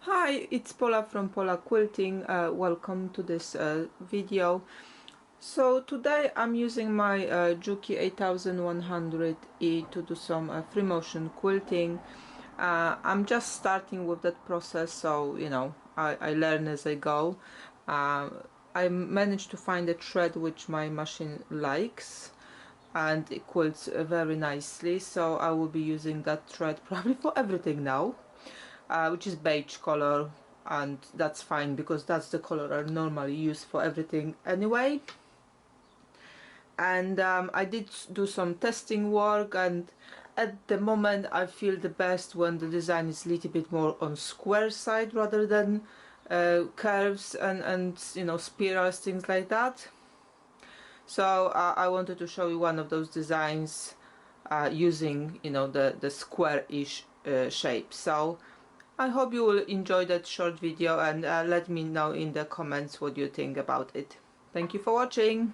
Hi, it's Paula from Paula Quilting. Welcome to this video. So today I'm using my Juki 8100E to do some free motion quilting. I'm just starting with that process, so you know, I learn as I go. I managed to find a thread which my machine likes and it quilts very nicely, so I will be using that thread probably for everything now. Which is beige color, and that's fine because that's the color I normally use for everything anyway. And I did do some testing work, and at the moment I feel the best when the design is a little bit more on square side rather than curves and you know, spirals, things like that. So I wanted to show you one of those designs using, you know, the square-ish shape. So I hope you will enjoy that short video, and let me know in the comments what you think about it. Thank you for watching.